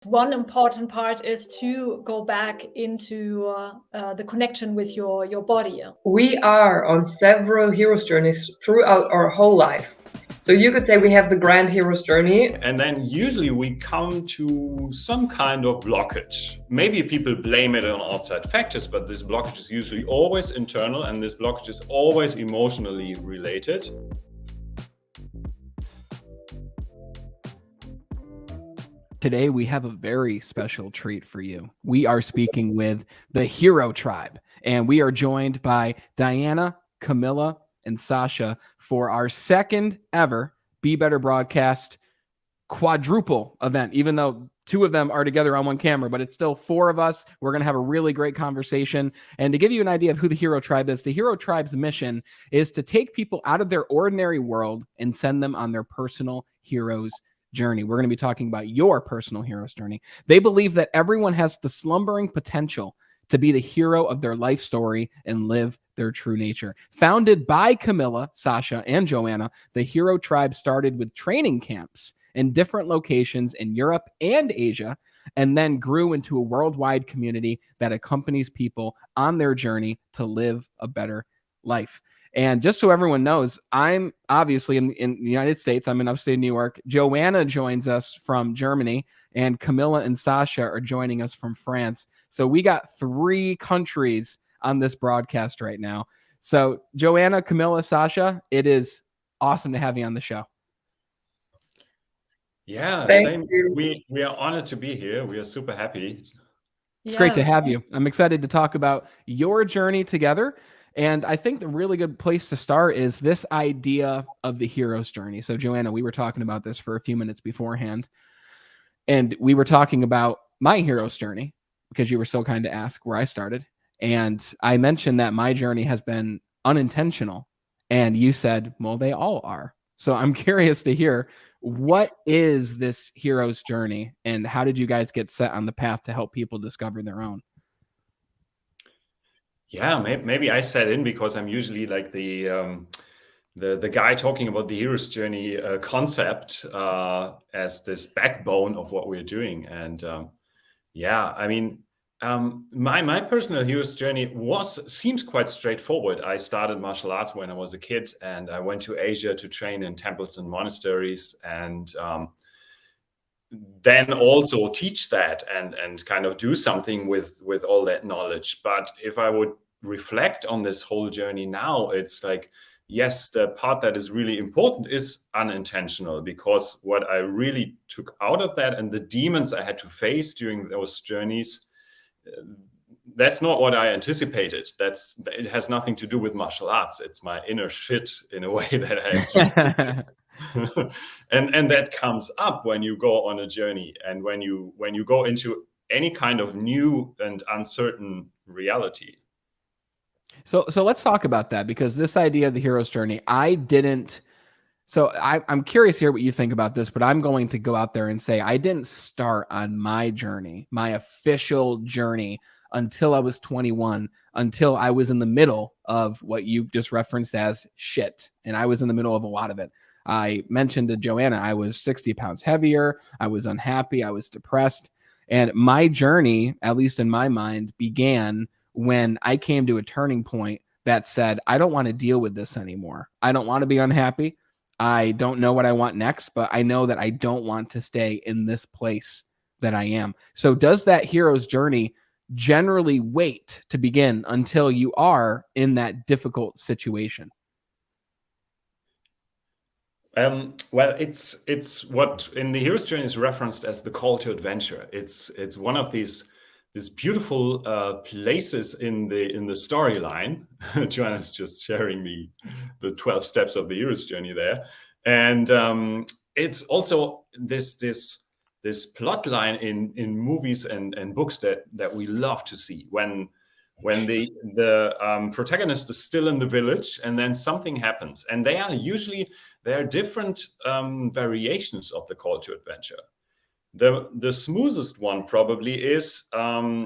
One important part is to go back into the connection with your body. We are on several hero's journeys throughout our whole life. So you could say we have the grand hero's journey. And then usually we come to some kind of blockage. Maybe people blame it on outside factors, but this blockage is usually always internal, and this blockage is always emotionally related. Today, we have a very special treat for you. We are speaking with the Hero Tribe, and we are joined by Diana, Camilla, and Sasha for our second ever Be Better Broadcast quadruple event, even though two of them are together on one camera, but it's still four of us. We're going to have a really great conversation. And to give you an idea of who the Hero Tribe is, the Hero Tribe's mission is to take people out of their ordinary world and send them on their personal hero's journey. We're going to be talking about your personal hero's journey. They believe that everyone has the slumbering potential to be the hero of their life story and live their true nature. Founded by Camilla, Sasha, and Joanna, the Hero Tribe started with training camps in different locations in Europe and Asia, and then grew into a worldwide community that accompanies people on their journey to live a better life. And just so everyone knows, I'm obviously in the United States. I'm in upstate New York. Joanna joins us from Germany, and Camilla and Sasha are joining us from France. So we got 3 countries on this broadcast right now. So Joanna, Camilla, Sasha, it is awesome to have you on the show. Yeah, Thank same. you. We are honored to be here. We are super happy. It's great to have you. I'm excited to talk about your journey together. And I think the really good place to start is this idea of the hero's journey. So Joanna, we were talking about this for a few minutes beforehand, and we were talking about my hero's journey because you were so kind to ask where I started. And I mentioned that my journey has been unintentional, and you said, well, they all are. So I'm curious to hear, what is this hero's journey, and how did you guys get set on the path to help people discover their own? Yeah, maybe I set in because I'm usually like the guy talking about the hero's journey concept as this backbone of what we're doing. And yeah, I mean, my personal hero's journey seems quite straightforward. I started martial arts when I was a kid, and I went to Asia to train in temples and monasteries, and then also teach that and kind of do something with all that knowledge. But if I would reflect on this whole journey now, it's like, yes, the part that is really important is unintentional, because what I really took out of that and the demons I had to face during those journeys, that's not what I anticipated. It has nothing to do with martial arts. It's my inner shit in a way that I have to and that comes up when you go on a journey, and when you go into any kind of new and uncertain reality. So let's talk about that, because this idea of the hero's journey, I'm curious to hear what you think about this, but I'm going to go out there and say I didn't start on my journey, my official journey, until I was 21, until I was in the middle of what you just referenced as shit. And I was in the middle of a lot of it. I mentioned to Joanna, I was 60 pounds heavier. I was unhappy. I was depressed. And my journey, at least in my mind, began when I came to a turning point that said, I don't want to deal with this anymore. I don't want to be unhappy. I don't know what I want next, but I know that I don't want to stay in this place that I am. So does that hero's journey generally wait to begin until you are in that difficult situation? Well, it's what in the hero's journey is referenced as the call to adventure. It's one of these beautiful places in the storyline. Joanna's just sharing the 12 steps of the hero's journey there, and it's also this plot line in movies and books that we love to see when the protagonist is still in the village, and then something happens, and there are different variations of the call to adventure. The smoothest one probably is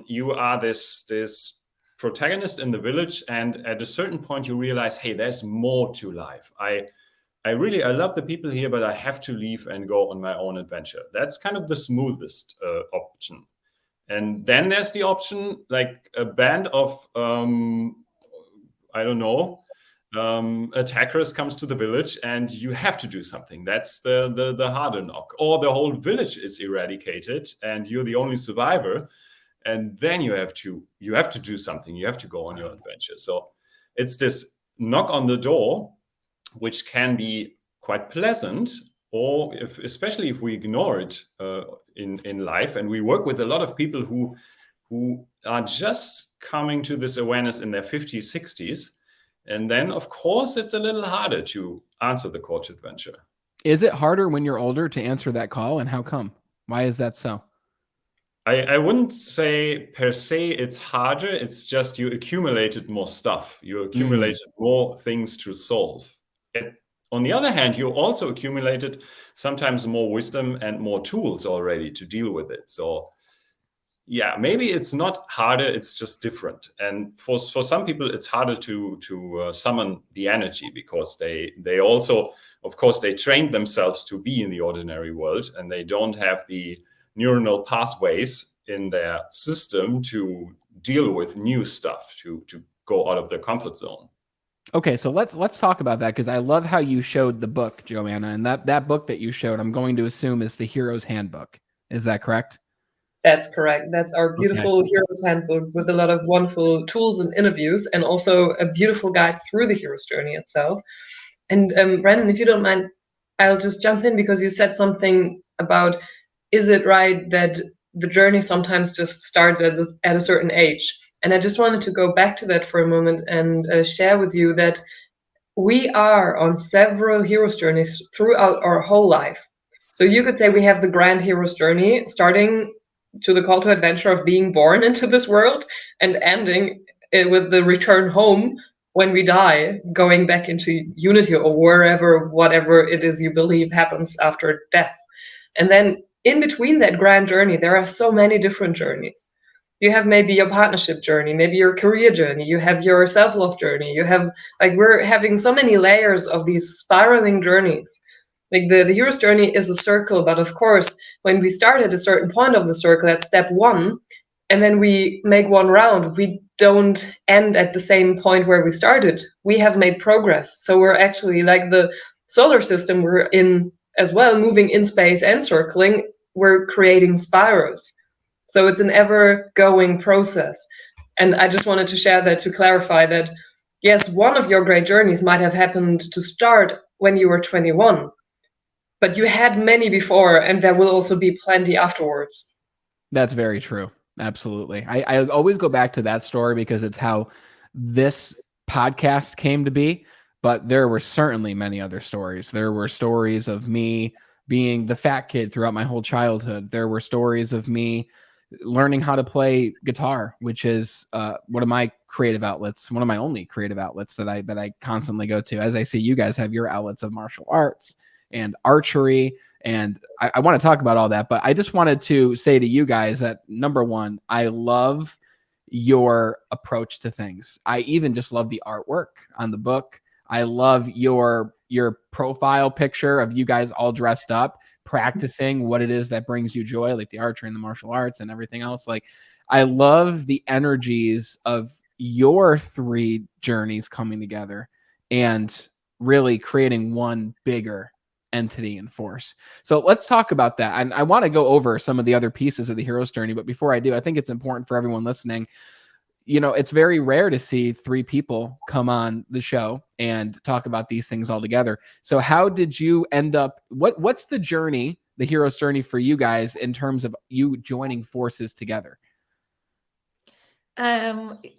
you are this protagonist in the village, and at a certain point you realize, hey, there's more to life. I love the people here, but I have to leave and go on my own adventure. That's kind of the smoothest option. And then there's the option, like a band of, I don't know, attackers comes to the village and you have to do something. That's the harder knock. Or the whole village is eradicated and you're the only survivor. And then you have to do something. You have to go on your adventure. So it's this knock on the door, which can be quite pleasant, or especially if we ignore it in life. And we work with a lot of people who are just coming to this awareness in their 50s, 60s. And then, of course, it's a little harder to answer the call to adventure. Is it harder when you're older to answer that call, and how come? Why is that so? I wouldn't say per se it's harder. It's just you accumulated more stuff. You accumulated more things to solve. On the other hand, you also accumulated sometimes more wisdom and more tools already to deal with it. So yeah, maybe it's not harder, it's just different. And for some people, it's harder to summon the energy because they also, of course, they trained themselves to be in the ordinary world and they don't have the neuronal pathways in their system to deal with new stuff, to go out of their comfort zone. Okay, so let's talk about that, because I love how you showed the book, Joanna, and that book that you showed, I'm going to assume is the Hero's Handbook. Is that correct? That's correct. That's our beautiful Hero's Handbook with a lot of wonderful tools and interviews, and also a beautiful guide through the hero's journey itself. And Brandon, if you don't mind, I'll just jump in because you said something about, is it right that the journey sometimes just starts at a certain age? And I just wanted to go back to that for a moment and share with you that we are on several hero's journeys throughout our whole life. So you could say we have the grand hero's journey starting to the call to adventure of being born into this world and ending with the return home when we die, going back into unity or wherever, whatever it is you believe happens after death. And then in between that grand journey, there are so many different journeys. You have maybe your partnership journey, maybe your career journey, you have your self-love journey, you have, like, we're having so many layers of these spiraling journeys. Like the hero's journey is a circle, but of course, when we start at a certain point of the circle at step one, and then we make one round, we don't end at the same point where we started. We have made progress. So we're actually like the solar system we're in as well, moving in space and circling, we're creating spirals. So it's an ever-going process. And I just wanted to share that to clarify that, yes, one of your great journeys might have happened to start when you were 21, but you had many before, and there will also be plenty afterwards. That's very true. Absolutely. I always go back to that story because it's how this podcast came to be, but there were certainly many other stories. There were stories of me being the fat kid throughout my whole childhood. There were stories of me learning how to play guitar, which is one of my creative outlets, one of my only creative outlets that I constantly go to. As I see, you guys have your outlets of martial arts and archery, and I want to talk about all that, but I just wanted to say to you guys that, number one, I love your approach to things. I even just love the artwork on the book. I love your profile picture of you guys all dressed up, practicing what it is that brings you joy, like the archery and the martial arts and everything else. Like, I love the energies of your three journeys coming together and really creating one bigger entity and force. So let's talk about that. And I want to go over some of the other pieces of the hero's journey. But before I do, I think it's important for everyone listening. You know, it's very rare to see three people come on the show and talk about these things all together. So how did you end up, what's the journey, the hero's journey for you guys in terms of you joining forces together?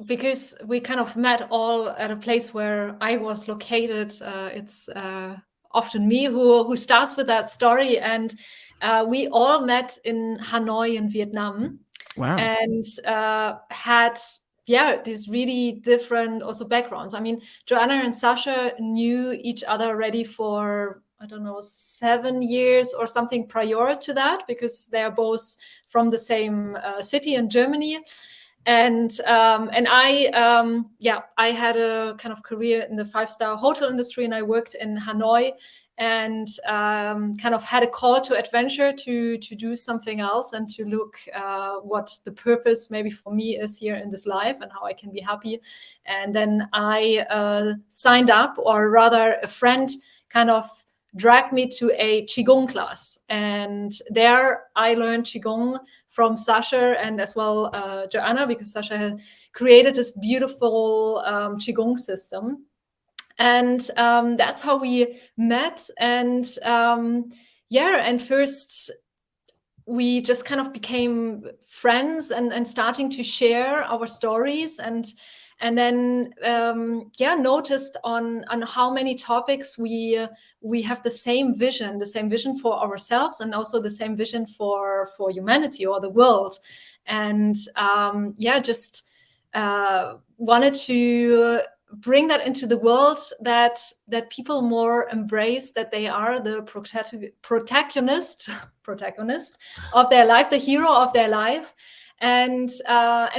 Because we kind of met all at a place where I was located. It's often me who starts with that story. And we all met in Hanoi in Vietnam. Wow. And had these really different also backgrounds. I mean, Joanna and Sasha knew each other already for, I don't know, 7 years or something prior to that, because they are both from the same city in Germany. And I had a kind of career in the 5-star hotel industry, and I worked in Hanoi, and kind of had a call to adventure, to do something else, and to look what the purpose maybe for me is here in this life, and how I can be happy. And then I signed up, or rather a friend kind of dragged me to a Qigong class. And there I learned Qigong from Sasha, and as well Joanna, because Sasha had created this beautiful Qigong system. And that's how we met. And and first we just kind of became friends, and starting to share our stories, and then noticed on how many topics we have the same vision for ourselves, and also the same vision for humanity or the world. And just wanted to bring that into the world, that people more embrace that they are the protagonist of their life, the hero of their life. And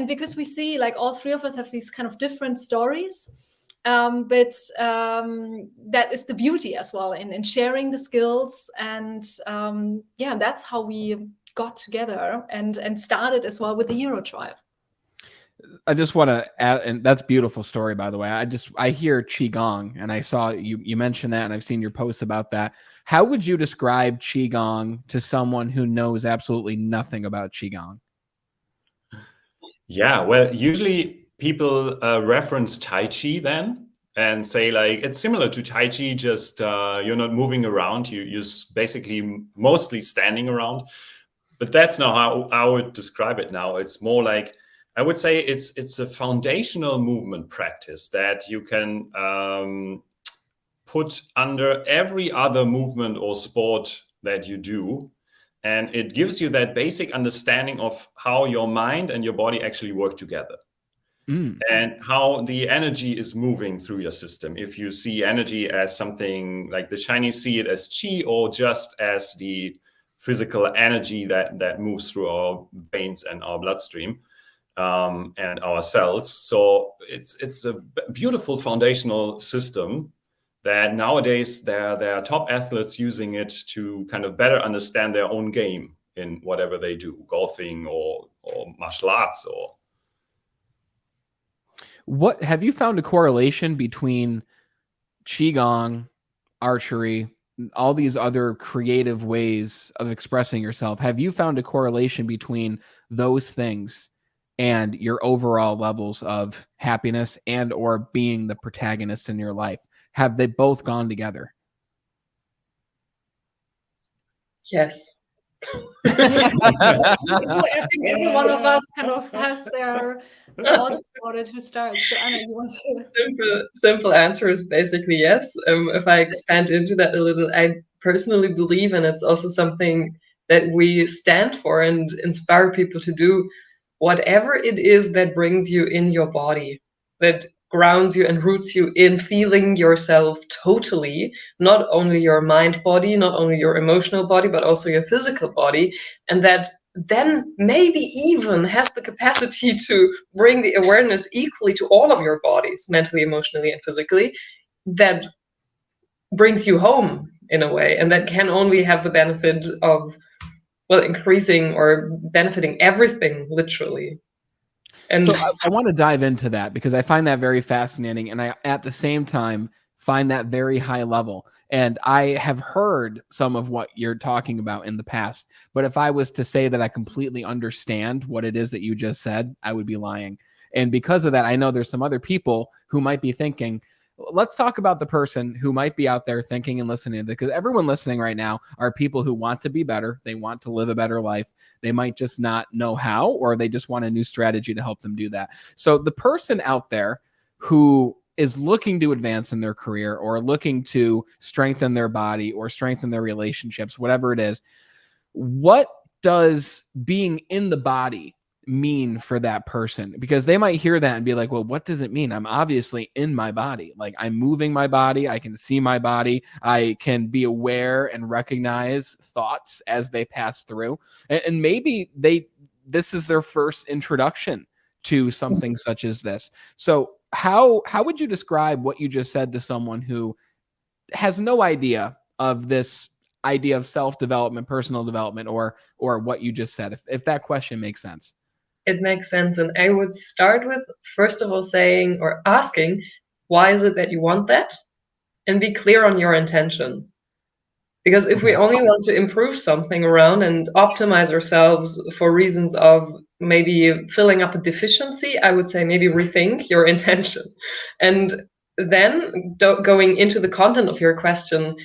because we see, like, all three of us have these kind of different stories, but that is the beauty as well in sharing the skills. And that's how we got together and started as well with the Hero Tribe. I just want to add, and that's a beautiful story, by the way. I hear Qigong, and I saw you mention that, and I've seen your posts about that. How would you describe Qigong to someone who knows absolutely nothing about Qigong? Yeah, well, usually people reference Tai Chi then, and say, like, it's similar to Tai Chi, just you're not moving around. You're basically mostly standing around. But that's not how I would describe it now. It's more like, I would say it's a foundational movement practice that you can put under every other movement or sport that you do. And it gives you that basic understanding of how your mind and your body actually work together. And how the energy is moving through your system. If you see energy as something like the Chinese see it as qi, or just as the physical energy that moves through our veins and our bloodstream. And our cells. So it's a beautiful foundational system that nowadays there are top athletes using it to kind of better understand their own game in whatever they do, golfing or martial arts. Or what have you found a correlation between Qigong, archery, all these other creative ways of expressing yourself? Have you found a correlation between those things and your overall levels of happiness and or being the protagonist in your life? Have they both gone together? Yes. I think every one of us kind of has their thoughts about it. Who starts? Joanna, you want to? Simple answer is basically yes. If I expand into that a little, I personally believe, and it's also something that we stand for and inspire people to do, whatever it is that brings you in your body, that grounds you and roots you in feeling yourself totally, not only your mind body, not only your emotional body, but also your physical body, and that then maybe even has the capacity to bring the awareness equally to all of your bodies, mentally, emotionally, and physically, that brings you home in a way, and that can only have the benefit of, well, increasing or benefiting everything, literally. And so I want to dive into that, because I find that very fascinating, and I at the same time find that very high level. And I have heard some of what you're talking about in the past, but if I was to say that I completely understand what it is that you just said, I would be lying. And because of that, I know there's some other people who might be thinking, let's talk about the person who might be out there thinking and listening, because everyone listening right now are people who want to be better. They want to live a better life. They might just not know how, or they just want a new strategy to help them do that. So the person out there who is looking to advance in their career, or looking to strengthen their body or strengthen their relationships, whatever it is, what does being in the body mean for that person? Because they might hear that and be like, well, what does it mean? I'm obviously in my body. Like, I'm moving my body. I can see my body. I can be aware and recognize thoughts as they pass through. And maybe this is their first introduction to something such as this. So how would you describe what you just said to someone who has no idea of this idea of self-development, personal development, or what you just said, if that question makes sense? It makes sense. And I would start with, first of all, saying or asking, why is it that you want that? And be clear on your intention. Because if we only want to improve something around and optimize ourselves for reasons of maybe filling up a deficiency, I would say maybe rethink your intention. And then going into the content of your question,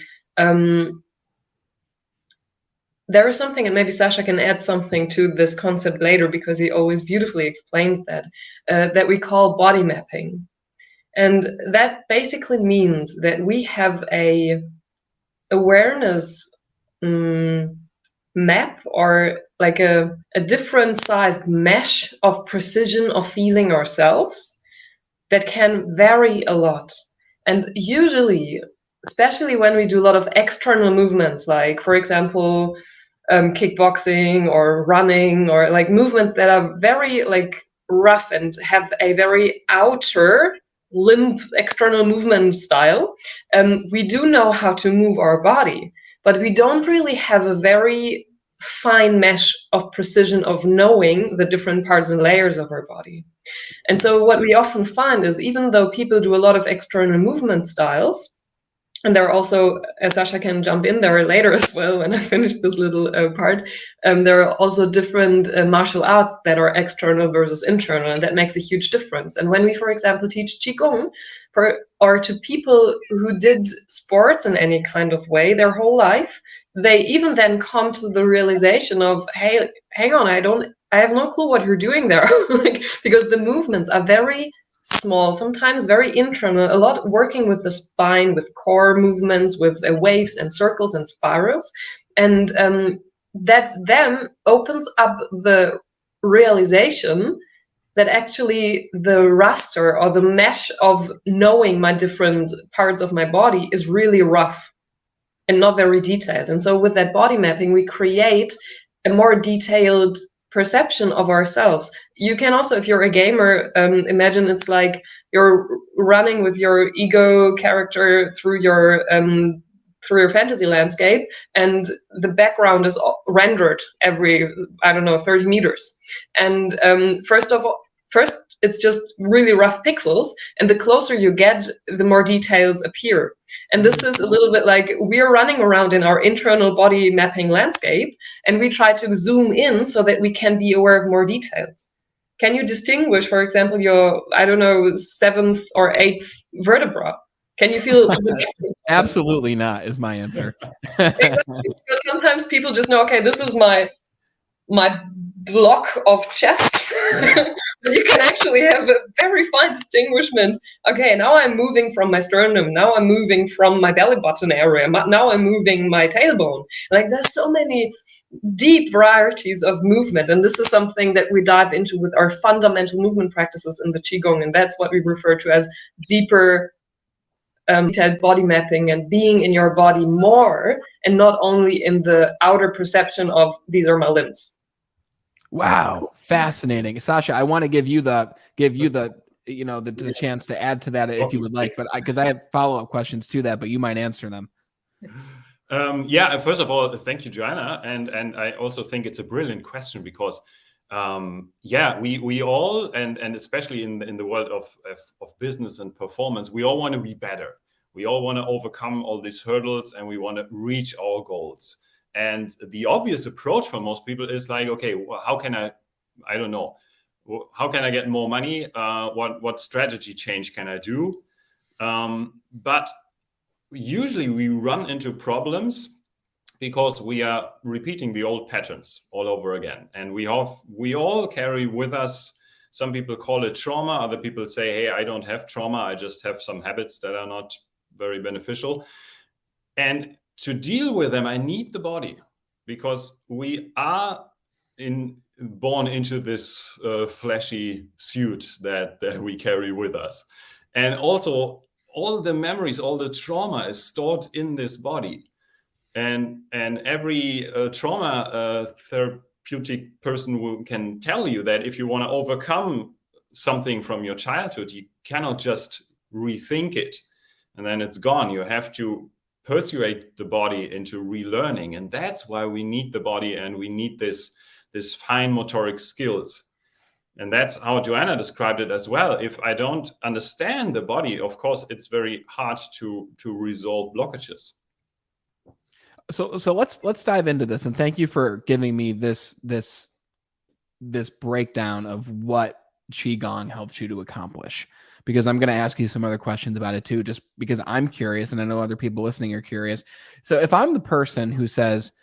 there is something, and maybe Sasha can add something to this concept later, because he always beautifully explains that we call body mapping. And that basically means that we have a awareness map, or like a different sized mesh of precision of feeling ourselves that can vary a lot. And usually, especially when we do a lot of external movements, like, for example, kickboxing or running, or like movements that are very like rough and have a very outer limb external movement style, we do know how to move our body, but we don't really have a very fine mesh of precision of knowing the different parts and layers of our body. And so what we often find is, even though people do a lot of external movement styles, and there are also, as Sasha can jump in there later as well when I finish this little part, there are also different martial arts that are external versus internal, and that makes a huge difference. And when we, for example, teach Qigong or to people who did sports in any kind of way their whole life, they even then come to the realization of, hey, hang on, I have no clue what you're doing there, like, because the movements are very small, sometimes very internal, a lot working with the spine, with core movements, with waves and circles and spirals. And that then opens up the realization that actually the raster or the mesh of knowing my different parts of my body is really rough and not very detailed. And so with that body mapping, we create a more detailed perception of ourselves. You can also, if you're a gamer, imagine it's like you're running with your ego character through your fantasy landscape, and the background is rendered every, I don't know, 30 meters. And first it's just really rough pixels, and the closer you get, the more details appear. And this is a little bit like we're running around in our internal body mapping landscape, and we try to zoom in so that we can be aware of more details. Can you distinguish, for example, your, I don't know, 7th or 8th vertebra? Can you feel? Absolutely not, is my answer. Because sometimes people just know, okay, this is my block of chest. But you can actually have a very fine distinguishment. Okay, now I'm moving from my sternum. Now I'm moving from my belly button area. Now I'm moving my tailbone. Like, there's so many deep varieties of movement. And this is something that we dive into with our fundamental movement practices in the Qigong. And that's what we refer to as deeper detailed body mapping, and being in your body more, and not only in the outer perception of these are my limbs. Wow, fascinating, Sasha. I want to give you the chance to add to that if you would like, but because I have follow-up questions to that, but you might answer them. Yeah, first of all, thank you, Joanna, and I also think it's a brilliant question, because we all, and especially in the world of business and performance, we all want to be better. We all want to overcome all these hurdles, and we want to reach our goals. And the obvious approach for most people is like, okay, well, how can I don't know, how can I get more money? What strategy change can I do? But usually we run into problems because we are repeating the old patterns all over again. And we all carry with us, some people call it trauma, other people say, hey, I don't have trauma, I just have some habits that are not very beneficial. And to deal with them, I need the body, because we are born into this fleshy suit that we carry with us. And also, all the memories, all the trauma is stored in this body. And every trauma therapeutic person can tell you that if you want to overcome something from your childhood, you cannot just rethink it and then it's gone. You have to persuade the body into relearning, and that's why we need the body, and we need this fine motoric skills. And that's how Joanna described it as well. If I don't understand the body, of course, it's very hard to resolve blockages. So let's dive into this, and thank you for giving me this breakdown of what Qigong helps you to accomplish, because I'm going to ask you some other questions about it too, just because I'm curious and I know other people listening are curious. So if I'm the person who says,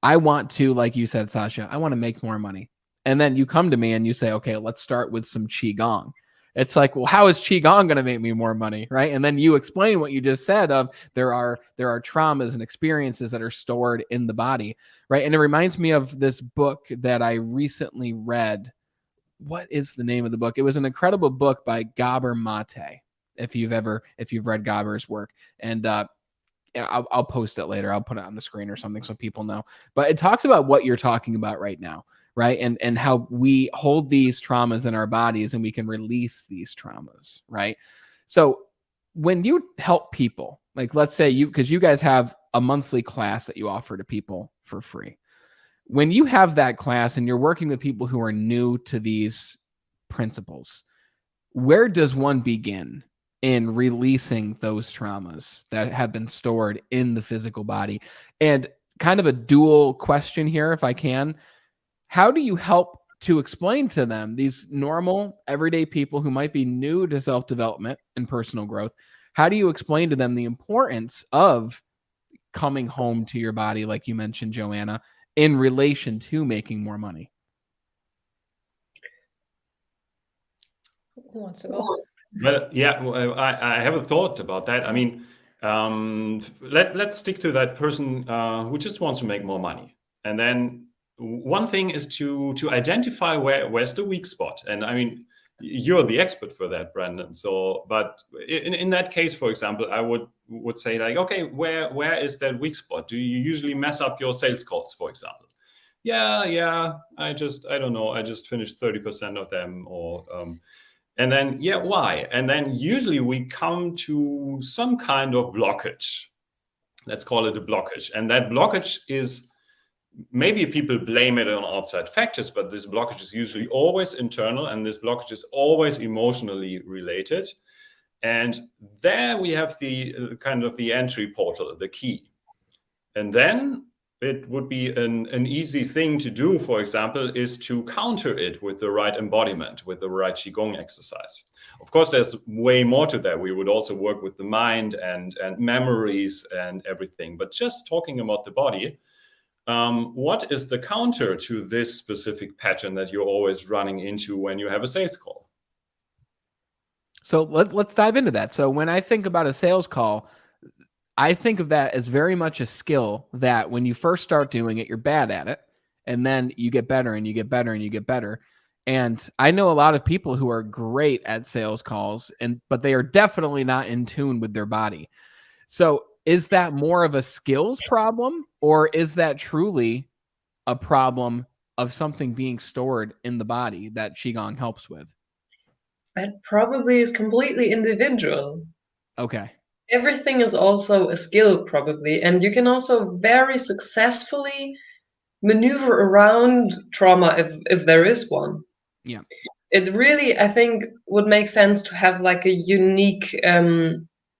I want to, like you said, Sasha, I want to make more money. And then you come to me and you say, okay, let's start with some Qigong. It's like, well, how is Qigong going to make me more money, right? And then you explain what you just said of there are traumas and experiences that are stored in the body, right? And it reminds me of this book that I recently read. What is the name of the book? It was an incredible book by Gabor Mate. If you've read Gabor's work, and I'll post it later. I'll put it on the screen or something so people know. But it talks about what you're talking about right now, right? And how we hold these traumas in our bodies and we can release these traumas, right? So when you help people, like let's say because you guys have a monthly class that you offer to people for free. When you have that class and you're working with people who are new to these principles, where does one begin in releasing those traumas that have been stored in the physical body? And kind of a dual question here, if I can, how do you help to explain to them, these normal everyday people who might be new to self-development and personal growth, how do you explain to them the importance of coming home to your body, like you mentioned, Joanna, in relation to making more money? Who wants to go? Well, yeah, I have a thought about that. I mean, let's stick to that person who just wants to make more money. And then one thing is to identify where's the weak spot. And I mean, you're the expert for that, Brandon. So, but in that case, for example, I would say like, okay, where is that weak spot? Do you usually mess up your sales calls, for example? Yeah, I don't know. I just finished 30% of them, or and then, yeah, why? And then usually we come to some kind of blockage. Let's call it a blockage. And that blockage is, maybe people blame it on outside factors, but this blockage is usually always internal, and this blockage is always emotionally related. And there we have the kind of the entry portal, the key. And then it would be an easy thing to do, for example, is to counter it with the right embodiment, with the right Qigong exercise. Of course, there's way more to that. We would also work with the mind and memories and everything. But just talking about the body, what is the counter to this specific pattern that you're always running into when you have a sales call? So let's dive into that. So when I think about a sales call, I think of that as very much a skill that when you first start doing it, you're bad at it. And then you get better and you get better and you get better. And I know a lot of people who are great at sales calls, but they are definitely not in tune with their body. So is that more of a skills problem, or is that truly a problem of something being stored in the body that Qigong helps with? That probably is completely individual. Okay. Everything is also a skill, probably, and you can also very successfully maneuver around trauma if there is one. Yeah. It really, I think, would make sense to have like a unique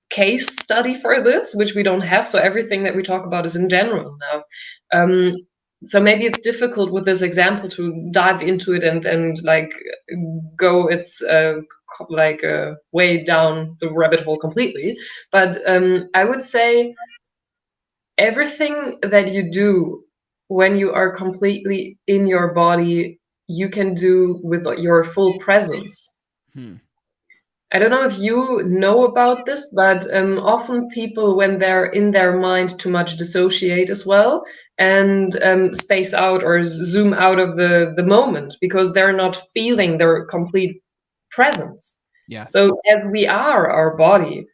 case study for this, which we don't have. So everything that we talk about is in general now. So maybe it's difficult with this example to dive into it and like go its way down the rabbit hole completely. But I would say everything that you do when you are completely in your body, you can do with your full presence. I don't know if you know about this, but often people, when they're in their mind, too much dissociate as well and space out or zoom out of the moment because they're not feeling their complete presence. Yeah. So as we are our body,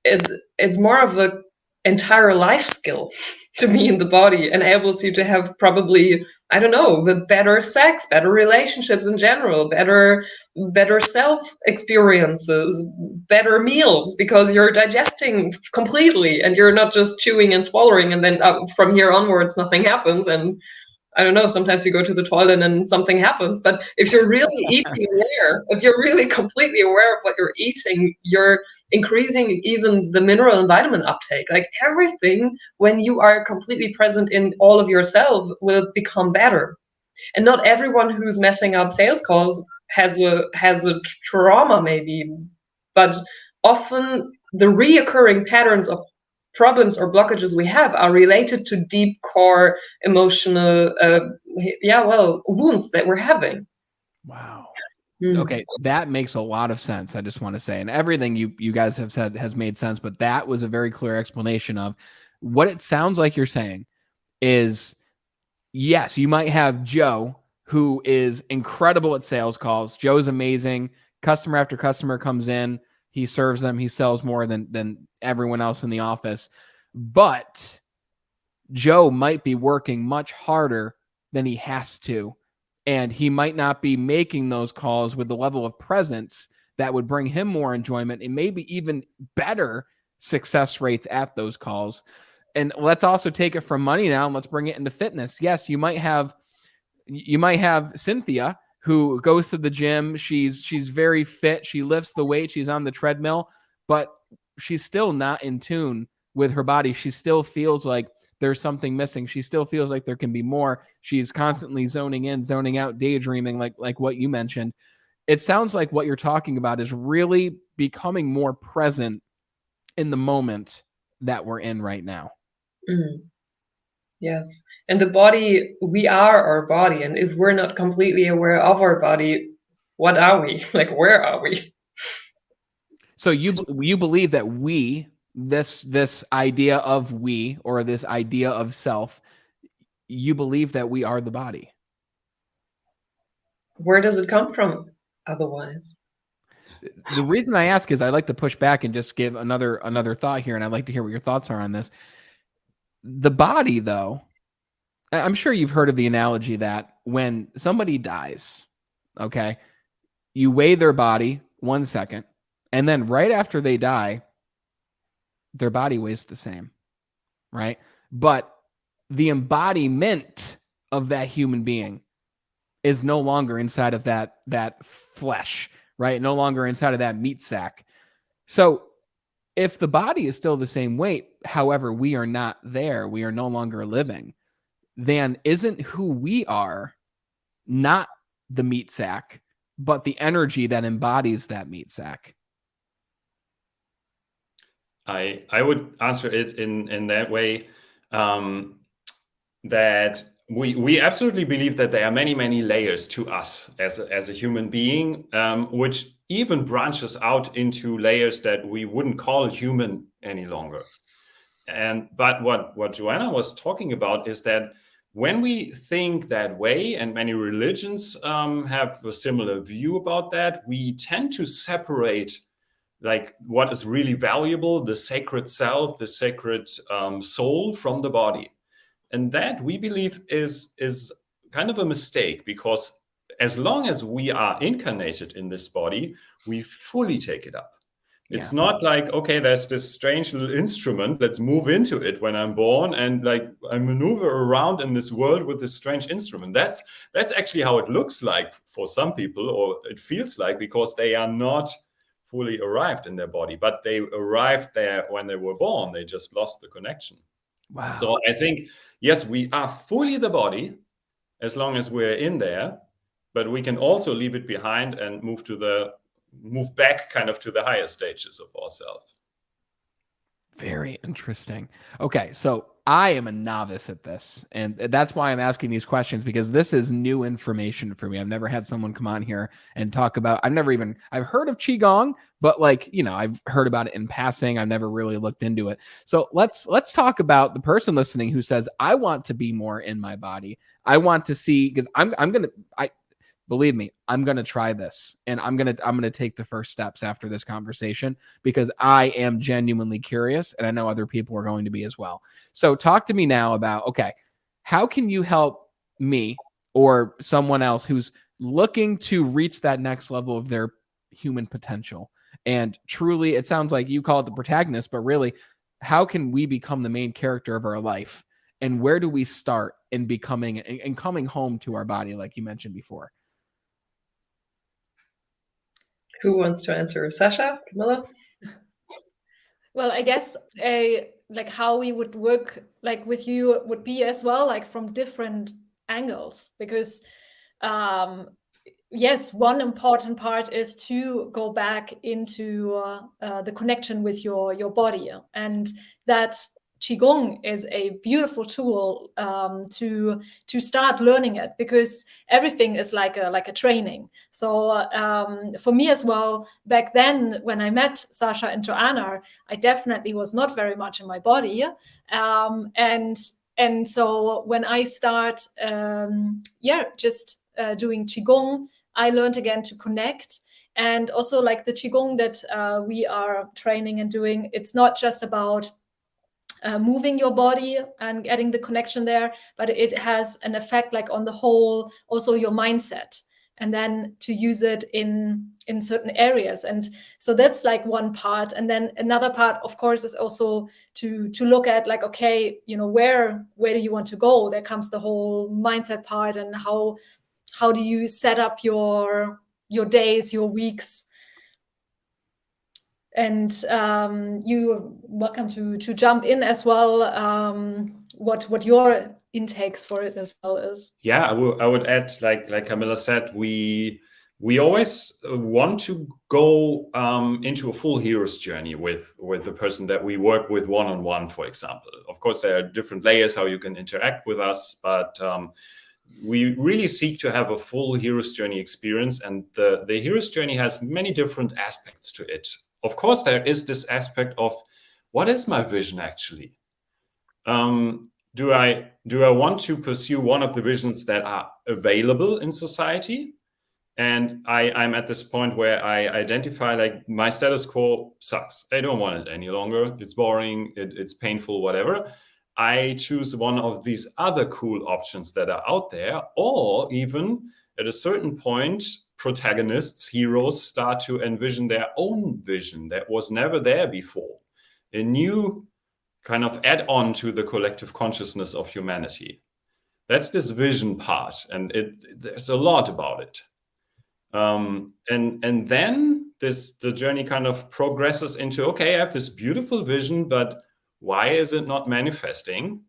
it's more of an entire life skill. to be in the body, enables you to have probably, I don't know, the better sex, better relationships in general, better self experiences, better meals, because you're digesting completely and you're not just chewing and swallowing and then from here onwards nothing happens. And I don't know, sometimes you go to the toilet and something happens. But if you're really eating aware, if you're really completely aware of what you're eating, you're increasing even the mineral and vitamin uptake. Like everything, when you are completely present in all of yourself, will become better. And not everyone who's messing up sales calls has a trauma, maybe, but often the reoccurring patterns of problems or blockages we have are related to deep core emotional wounds that we're having. Wow. Okay, that makes a lot of sense. I just want to say, and everything you guys have said has made sense, but that was a very clear explanation of what it sounds like you're saying is, yes, you might have Joe, who is incredible at sales calls. Joe's amazing. Customer after customer comes in, he serves them, he sells more than everyone else in the office. But Joe might be working much harder than he has to, and he might not be making those calls with the level of presence that would bring him more enjoyment and maybe even better success rates at those calls. And let's also take it from money now and let's bring it into fitness. Yes, you might have Cynthia, who goes to the gym. She's very fit. She lifts the weight. She's on the treadmill, but she's still not in tune with her body. She still feels like there's something missing. She still feels like there can be more. She's constantly zoning in, zoning out, daydreaming, like what you mentioned. It sounds like what you're talking about is really becoming more present in the moment that we're in right now. Yes. And the body, we are our body. And if we're not completely aware of our body, what are we? Like, where are we? So you believe that we, this idea of we, or this idea of self, you believe that we are the body. Where does it come from otherwise? The reason I ask is I like to push back and just give another thought here, and I'd like to hear what your thoughts are on this. The body, though, I'm sure you've heard of the analogy that when somebody dies, okay, you weigh their body 1 second, and then right after they die, their body weighs the same, right? But the embodiment of that human being is no longer inside of that flesh, right? No longer inside of that meat sack. So if the body is still the same weight, however, we are not there, we are no longer living, then isn't who we are not the meat sack, but the energy that embodies that meat sack? I would answer it in that way, that we absolutely believe that there are many layers to us as a human being, which even branches out into layers that we wouldn't call human any longer. But what Joanna was talking about is that when we think that way, and many religions have a similar view about that, we tend to separate like what is really valuable, the sacred self, the sacred soul, from the body. And that, we believe, is kind of a mistake, because as long as we are incarnated in this body, we fully take it up. It's not like, okay, there's this strange little instrument, let's move into it when I'm born, and like I maneuver around in this world with this strange instrument. That's actually how it looks like for some people, or it feels like, because they are not fully arrived in their body, but they arrived there when they were born. They just lost the connection. Wow. So I think, yes, we are fully the body as long as we're in there, but we can also leave it behind and move back kind of to the higher stages of ourselves. Very interesting. Okay, so I am a novice at this, and that's why I'm asking these questions, because this is new information for me. I've never had someone come on here and talk about, I've heard of Qigong, but like, I've heard about it in passing. I've never really looked into it. So let's talk about the person listening who says, I want to be more in my body. I want to see, because believe me, I'm going to try this, and I'm going to take the first steps after this conversation, because I am genuinely curious, and I know other people are going to be as well. So talk to me now about, okay, how can you help me or someone else who's looking to reach that next level of their human potential? And truly, it sounds like you call it the protagonist, but really, how can we become the main character of our life? And where do we start in becoming and coming home to our body, like you mentioned before? Who wants to answer? Sasha? Camilla? Well, I guess like how we would work like with you would be as well, like from different angles, because yes, one important part is to go back into the connection with your body, and that Qigong is a beautiful tool to start learning it, because everything is like a training. So for me as well, back then when I met Sasha and Joanna, I definitely was not very much in my body, and so when I start just doing Qigong, I learned again to connect. And also like the Qigong that we are training and doing, it's not just about moving your body and getting the connection there, but it has an effect like on the whole, also your mindset, and then to use it in certain areas. And so that's like one part. And then another part, of course, is also to look at like, okay, you know, where do you want to go? There comes the whole mindset part, and how do you set up your days, your weeks. And you're welcome to jump in as well, what your intakes for it as well is. Yeah, I would add, like Camilla said, we always want to go into a full hero's journey with the person that we work with one-on-one, for example. Of course, there are different layers how you can interact with us, but we really seek to have a full hero's journey experience, and the hero's journey has many different aspects to it. Of course, there is this aspect of, what is my vision actually? Do I want to pursue one of the visions that are available in society? And I'm at this point where I identify like my status quo sucks. I don't want it any longer. It's boring. It's painful, whatever. I choose one of these other cool options that are out there, or even at a certain point, protagonists, heroes start to envision their own vision that was never there before. A new kind of add-on to the collective consciousness of humanity. That's this vision part, and there's a lot about it. And then the journey kind of progresses into, okay, I have this beautiful vision, but why is it not manifesting?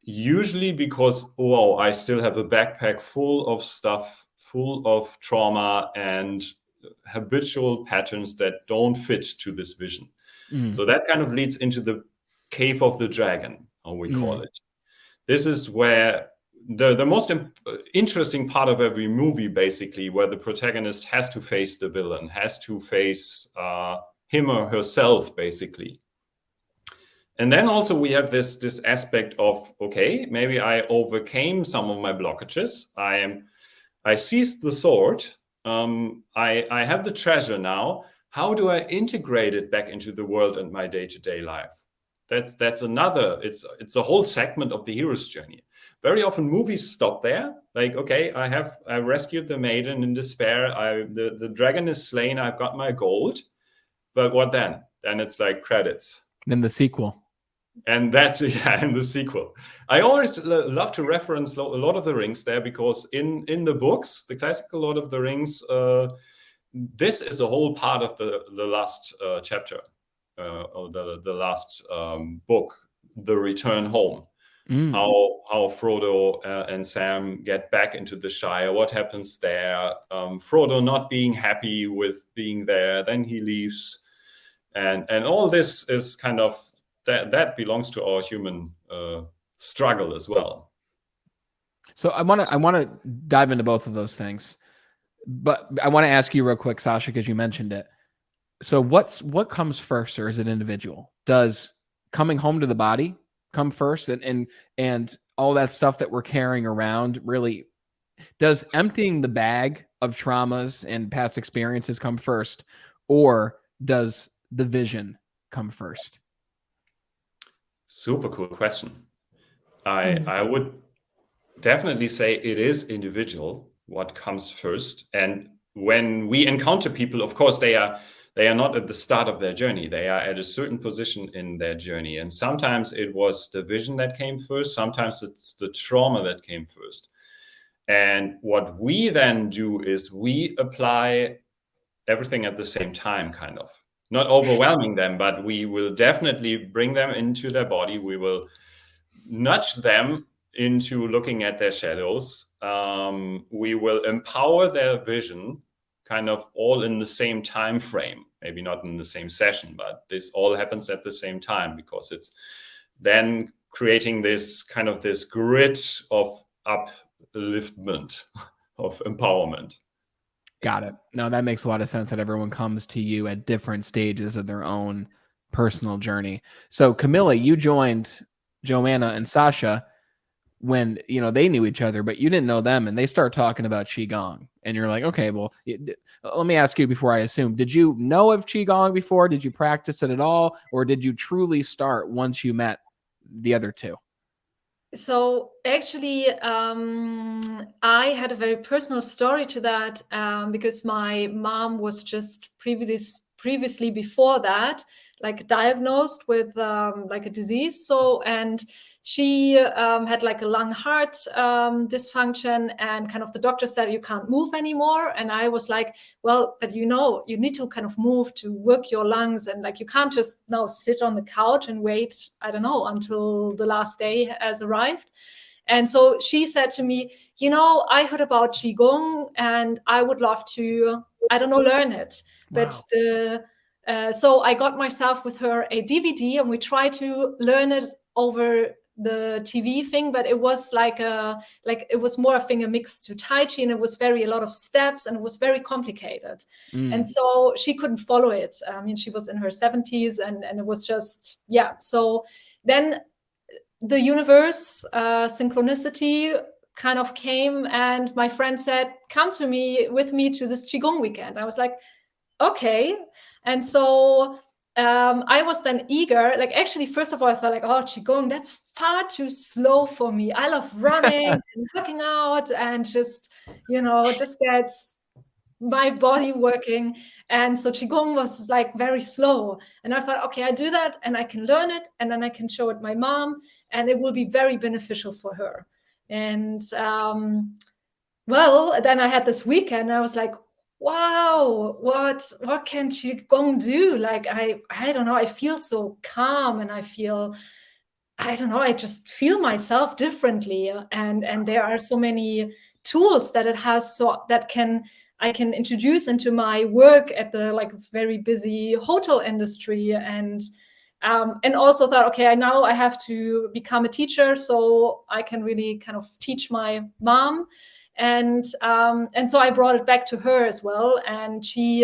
Usually because, I still have a backpack full of stuff, full of trauma and habitual patterns that don't fit to this vision. So that kind of leads into the cave of the dragon, how we call it. This is where the most interesting part of every movie, basically, where the protagonist has to face the villain, has to face him or herself, basically. And then also we have this aspect of, okay, maybe I overcame some of my blockages. I seized the sword. I have the treasure now. How do I integrate it back into the world and my day-to-day life? That's another. It's a whole segment of the hero's journey. Very often movies stop there. Like, okay, I rescued the maiden in despair. The dragon is slain. I've got my gold. But what then? Then it's like credits. Then the sequel. And that's in the sequel. I always love to reference Lord of the Rings there, because in the books, the classical Lord of the Rings, this is a whole part of the last chapter, or the last book, The Return Home. How Frodo and Sam get back into the Shire, what happens there, Frodo not being happy with being there, then he leaves, and all this is kind of that belongs to our human struggle as well. So I want to dive into both of those things, but I want to ask you real quick, Sasha, because you mentioned it. So what comes first, or is it individual? Does coming home to the body come first, and all that stuff that we're carrying around really does emptying the bag of traumas and past experiences come first, or does the vision come first? Super cool question. I would definitely say it is individual what comes first. And when we encounter people, of course, they are not at the start of their journey. They are at a certain position in their journey. And sometimes it was the vision that came first. Sometimes it's the trauma that came first. And what we then do is we apply everything at the same time, kind of. Not overwhelming them, but we will definitely bring them into their body. We will nudge them into looking at their shadows. We will empower their vision, kind of all in the same time frame. Maybe not in the same session, but this all happens at the same time, because it's then creating this kind of this grid of upliftment, of empowerment. Got it. No, that makes a lot of sense, that everyone comes to you at different stages of their own personal journey. So Camilla, you joined Joanna and Sasha when, you know, they knew each other, but you didn't know them, and they start talking about Qigong, and you're like, okay, well, let me ask you before I assume, did you know of Qigong before? Did you practice it at all? Or did you truly start once you met the other two? So actually, I had a very personal story to that, because my mom was just previously before that, like diagnosed with like a disease. So, and she had like a lung heart dysfunction, and kind of the doctor said, you can't move anymore. And I was like, well, but you know, you need to kind of move to work your lungs, and like you can't just now sit on the couch and wait, I don't know, until the last day has arrived. And so she said to me, you know, I heard about Qigong and I would love to, I don't know, learn it. Wow. But so I got myself with her a DVD, and we tried to learn it over the TV thing, but it was it was more a thing, a mix to Tai Chi, and it was a lot of steps, and it was very complicated. And so she couldn't follow it. I mean, she was in her 70s, and it was just, yeah. So then the universe, synchronicity kind of came, and my friend said, come with me to this Qigong weekend. I was like, okay. And so I was then eager, like actually, first of all, I thought like, oh, Qigong, that's far too slow for me. I love running and working out and just, you know, just get my body working. And so Qigong was like very slow. And I thought, okay, I do that and I can learn it, and then I can show it my mom, and it will be very beneficial for her. And well, then I had this weekend, I was like, wow, what can Qigong do? Like, I don't know, I feel so calm, and I feel, I don't know, I just feel myself differently. And there are so many tools that it has, so that I can introduce into my work at the like very busy hotel industry. And also thought, okay, now I have to become a teacher, so I can really kind of teach my mom. And so I brought it back to her as well, and she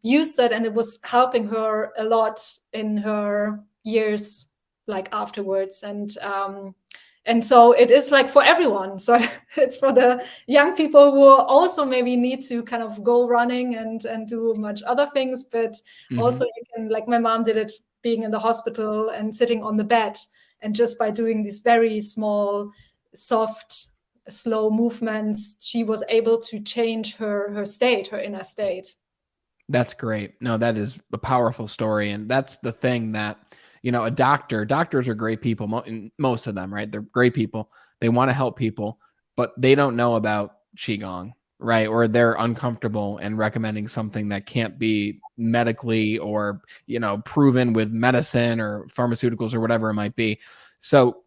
used it, and it was helping her a lot in her years like afterwards. And so it is like for everyone. So it's for the young people who also maybe need to kind of go running and do much other things, but also you can, like my mom did it being in the hospital and sitting on the bed, and just by doing these very small, soft, slow movements, she was able to change her state, her inner state. That's great. No, that is a powerful story. And that's the thing that, you know, doctors are great people. Most of them, right? They're great people. They want to help people, but they don't know about Qigong, right? Or they're uncomfortable and recommending something that can't be medically or, you know, proven with medicine or pharmaceuticals or whatever it might be. So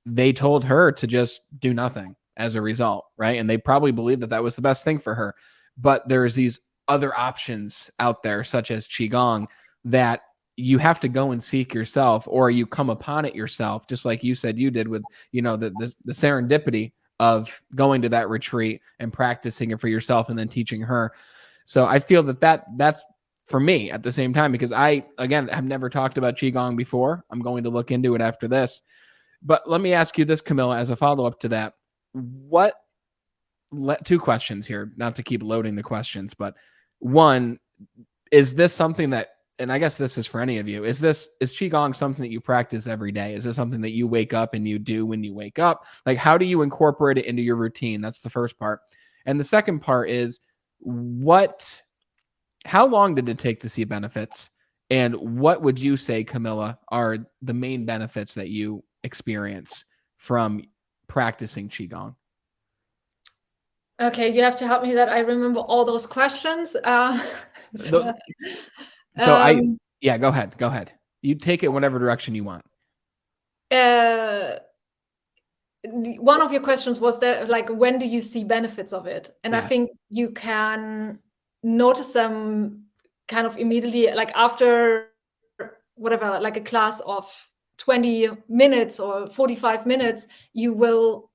they told her to just do nothing as a result, right? And they probably believed that that was the best thing for her. But there's these other options out there, such as Qigong, that you have to go and seek yourself, or you come upon it yourself, just like you said you did with, you know, the serendipity of going to that retreat and practicing it for yourself and then teaching her. So I feel that's for me at the same time, because I, again, have never talked about Qigong before. I'm going to look into it after this. But let me ask you this, Camilla, as a follow-up to that. What two questions here, not to keep loading the questions, but one, is this something that, and I guess this is for any of you, is Qigong something that you practice every day? Is this something that you wake up and you do when you wake up? Like, how do you incorporate it into your routine? That's the first part. And the second part is, how long did it take to see benefits? And what would you say, Camilla, are the main benefits that you experience from practicing Qigong? Okay, you have to help me that I remember all those questions. Go ahead. You take it whatever direction you want. One of your questions was that, like, when do you see benefits of it? And Yes. I think you can notice them kind of immediately, like after whatever, like a class of 20 minutes or 45 minutes, you will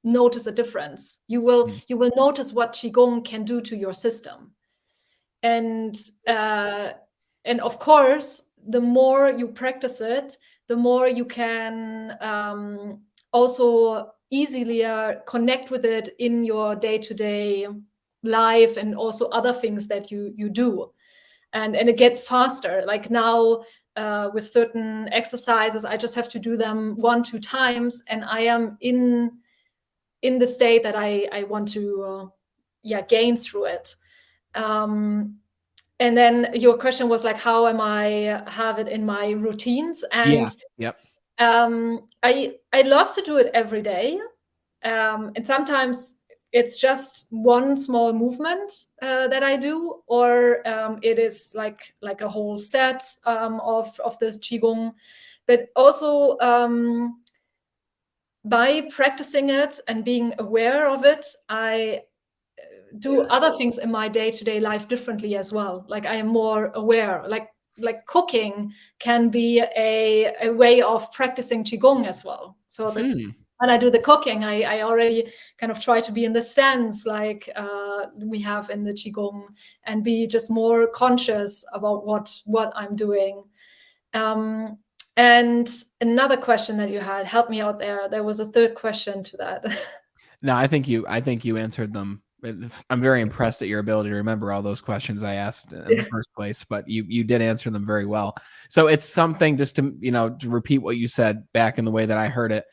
notice a difference. You will notice what Qigong can do to your system. And of course, the more you practice it, the more you can also easily connect with it in your day-to-day life, and also other things that you do. And it gets faster. Like now, with certain exercises, I just have to do them 1-2 times, and I am in the state that I want to gain through it. And then your question was like, how am I have it in my routines? And I love to do it every day. And sometimes it's just one small movement that I do, or it is like a whole set of this Qigong. But also by practicing it and being aware of it, I do other things in my day-to-day life differently as well. Like I am more aware. Like cooking can be a way of practicing Qigong as well. So when I do the cooking, I already kind of try to be in the stance like we have in the Qigong, and be just more conscious about what I'm doing. And another question that you had, help me out there. There was a third question to that. No, I think you answered them. I'm very impressed at your ability to remember all those questions I asked in the first place, but you did answer them very well. So it's something, just to, to repeat what you said back in the way that I heard it.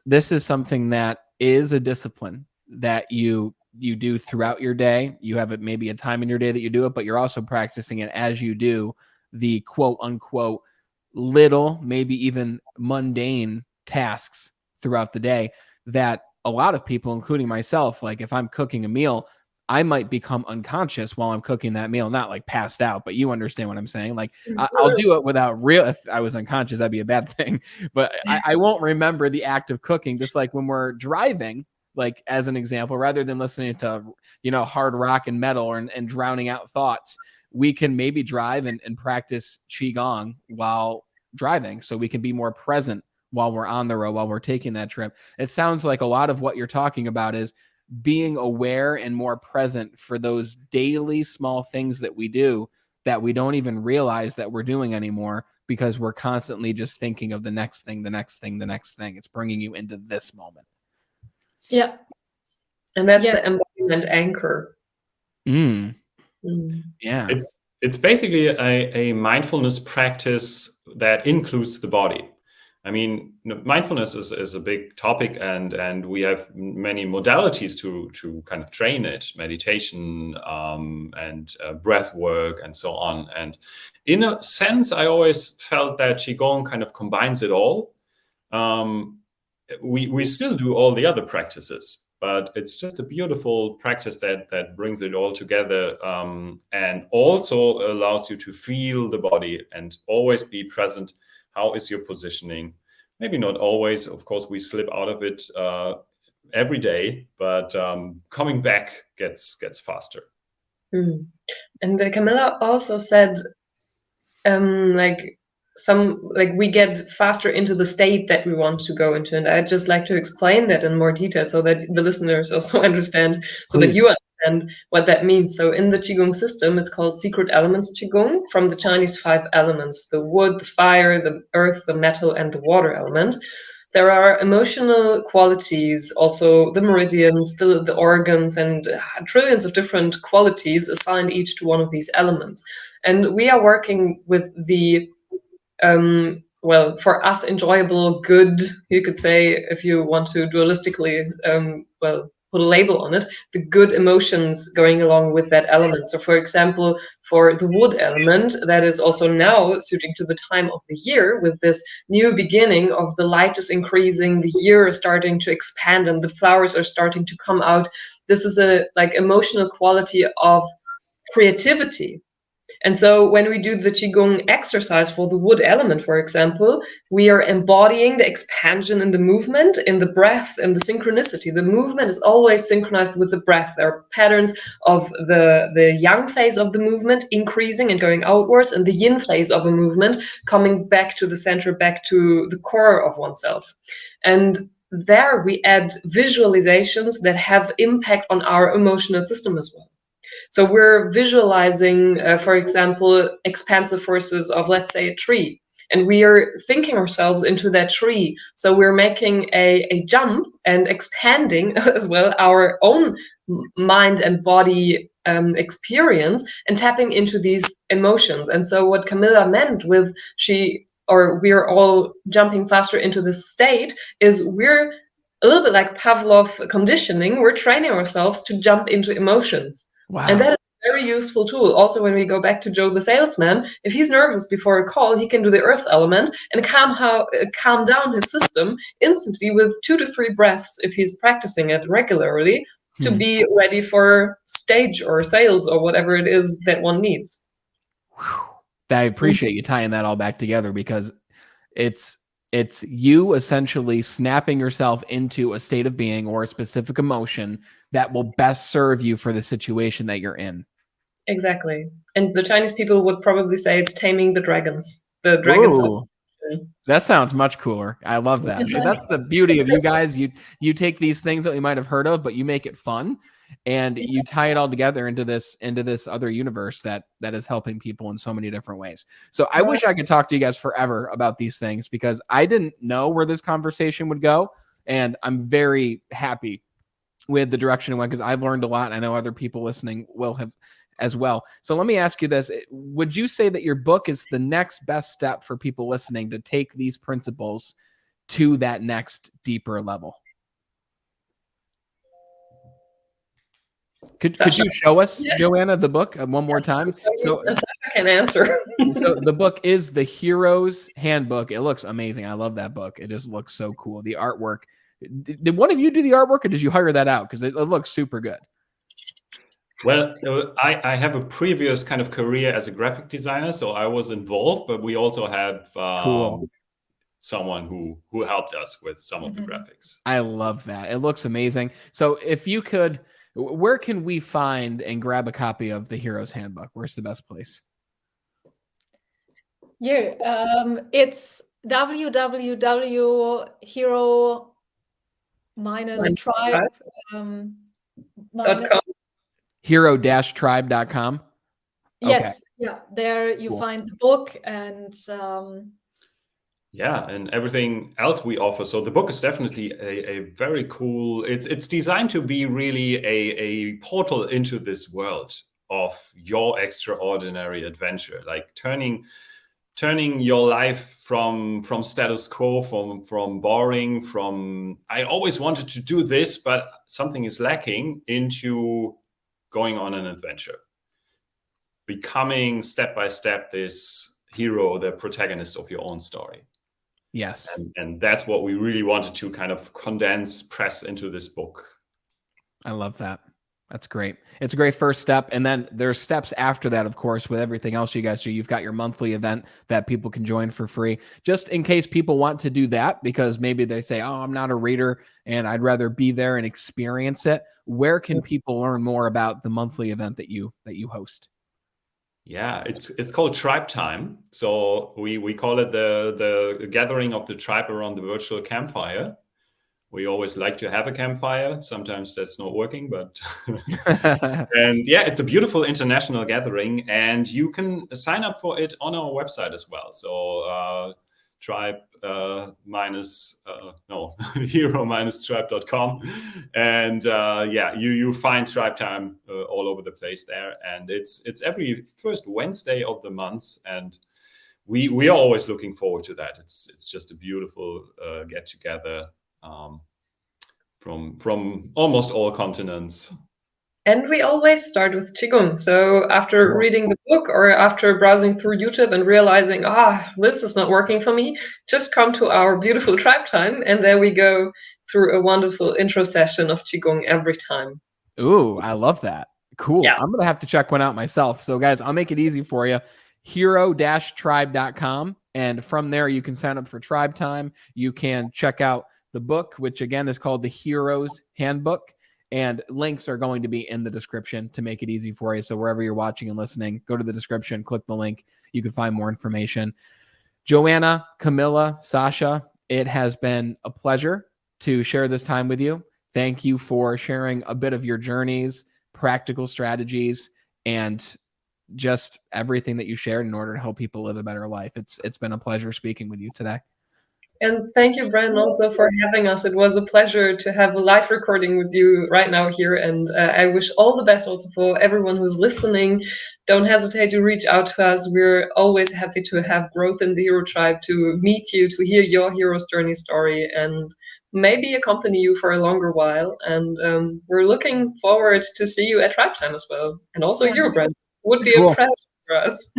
This is something that is a discipline that you do throughout your day. You have maybe a time in your day that you do it, but you're also practicing it as you do the quote unquote little, maybe even mundane tasks throughout the day that a lot of people, including myself, like if I'm cooking a meal, I might become unconscious while I'm cooking that meal, not like passed out, but you understand what I'm saying. Like I'll do it without if I was unconscious, that'd be a bad thing, but I won't remember the act of cooking. Just like when we're driving, like as an example, rather than listening to, hard rock and metal and drowning out thoughts, we can maybe drive and practice Qigong while driving, so we can be more present while we're on the road, while we're taking that trip. It sounds like a lot of what you're talking about is being aware and more present for those daily small things that we do that we don't even realize that we're doing anymore, because we're constantly just thinking of the next thing, the next thing, the next thing. It's bringing you into this moment. Yeah. And that's the embodiment anchor. Yeah. It's basically a mindfulness practice that includes the body. I mean, mindfulness is a big topic, and we have many modalities to kind of train it, meditation and breath work and so on. And in a sense, I always felt that Qigong kind of combines it all. We still do all the other practices, but it's just a beautiful practice that brings it all together, and also allows you to feel the body and always be present. How is your positioning? Maybe not always. Of course, we slip out of it every day, but coming back gets faster. And Camilla also said, we get faster into the state that we want to go into. And I'd just like to explain that in more detail so that the listeners also understand, so that you understand what that means. So in the Qigong system, it's called Secret Elements Qigong, from the Chinese 5 elements: the wood, the fire, the earth, the metal, and the water element. there are emotional qualities, also the meridians, the organs, and trillions of different qualities assigned each to one of these elements. And we are working with the well, for us, enjoyable, good, you could say, if you want to dualistically, well, put a label on it, the good emotions going along with that element. So, for example, for the wood element, that is also now suiting to the time of the year, with this new beginning of the light is increasing, the year is starting to expand, and the flowers are starting to come out. This is a like emotional quality of creativity. And so when we do the Qigong exercise for the wood element, for example, we are embodying the expansion in the movement, in the breath, and the synchronicity. The movement is always synchronized with the breath. There are patterns of the yang phase of the movement increasing and going outwards, and the yin phase of a movement coming back to the center, back to the core of oneself. And there we add visualizations that have impact on our emotional system as well. So we're visualizing, for example, expansive forces of, let's say, a tree. And we are thinking ourselves into that tree. So we're making a jump and expanding as well our own mind and body experience and tapping into these emotions. And so what Camilla meant with we're all jumping faster into this state is we're a little bit like Pavlov conditioning. We're training ourselves to jump into emotions. Wow. And that is a very useful tool. Also, when we go back to Joe the salesman, if he's nervous before a call, he can do the earth element and calm down his system instantly with 2 to 3 breaths if he's practicing it regularly to be ready for stage or sales or whatever it is that one needs. I appreciate you tying that all back together, because it's you essentially snapping yourself into a state of being or a specific emotion that will best serve you for the situation that you're in. Exactly. And the Chinese people would probably say it's taming the dragons. The dragons. That sounds much cooler. I love that. So that's the beauty of you guys. You take these things that we might have heard of, but you make it fun, and you tie it all together into this other universe that is helping people in so many different ways. So I wish I could talk to you guys forever about these things, because I didn't know where this conversation would go, and I'm very happy with the direction it went, because I've learned a lot. I know other people listening will have as well. So let me ask you this. Would you say that your book is the next best step for people listening to take these principles to that next deeper level? Could you show us, Joanna, the book one more time? So I can answer. So the book is The Hero's Handbook. It looks amazing. I love that book. It just looks so cool. The artwork. Did one of you do the artwork, or did you hire that out? Because it looks super good. Well, I have a previous kind of career as a graphic designer, so I was involved, but we also have someone who helped us with some of the graphics. I love that. It looks amazing. So if you could, where can we find and grab a copy of The Hero's Handbook? Where's the best place? Yeah, it's www.hero-tribe.com. Hero-tribe.com. Yes, yeah, there you find the book and and everything else we offer. So the book is definitely a very cool. It's designed to be really a portal into this world of your extraordinary adventure, like turning your life from status quo, from boring, from I always wanted to do this, but something is lacking, into going on an adventure, becoming step by step this hero, the protagonist of your own story. Yes. And that's what we really wanted to kind of press into this book. I love that. That's great. It's a great first step. And then there's steps after that, of course, with everything else you guys do. You've got your monthly event that people can join for free, just in case people want to do that, because maybe they say, oh, I'm not a reader and I'd rather be there and experience it. Where can people learn more about the monthly event that you host? Yeah, it's called Tribe Time. So we call it the gathering of the tribe around the virtual campfire. We always like to have a campfire. Sometimes that's not working, but and yeah, it's a beautiful international gathering, and you can sign up for it on our website as well. So tribe hero-tribe.com, and you find Tribe Time all over the place there, and it's every first Wednesday of the month, and we are always looking forward to that. It's just a beautiful get together from almost all continents. And we always start with Qigong. So after reading the book or after browsing through YouTube and realizing, this is not working for me, just come to our beautiful Tribe Time. And there we go through a wonderful intro session of Qigong every time. Ooh, I love that. Cool. Yes. I'm going to have to check one out myself. So guys, I'll make it easy for you. hero-tribe.com. And from there, you can sign up for Tribe Time. You can check out the book, which again is called The Hero's Handbook. And links are going to be in the description to make it easy for you. So wherever you're watching and listening, go to the description, click the link. You can find more information. Joanna, Camilla, Sasha, it has been a pleasure to share this time with you. Thank you for sharing a bit of your journeys, practical strategies, and just everything that you shared in order to help people live a better life. It's been a pleasure speaking with you today. And thank you, Brandon, also for having us. It was a pleasure to have a live recording with you right now here. And I wish all the best also for everyone who's listening. Don't hesitate to reach out to us. We're always happy to have growth in the Hero Tribe, to meet you, to hear your hero's journey story, and maybe accompany you for a longer while. And we're looking forward to see you at Tribe Time as well. And also you, Brandon. Would be a pleasure for us.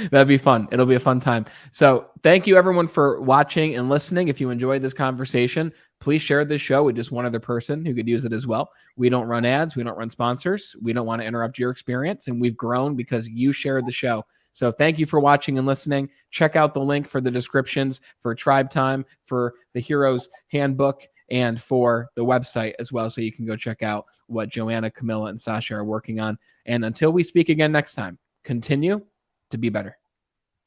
That'd be fun. It'll be a fun time. So thank you everyone for watching and listening. If you enjoyed this conversation, please share this show with just one other person who could use it as well. We don't run ads. We don't run sponsors. We don't want to interrupt your experience. And we've grown because you shared the show. So thank you for watching and listening. Check out the link for the descriptions for Tribe Time, for the Hero's Handbook, and for the website as well. So you can go check out what Joanna, Camilla, and Sasha are working on. And until we speak again next time, continue to be better.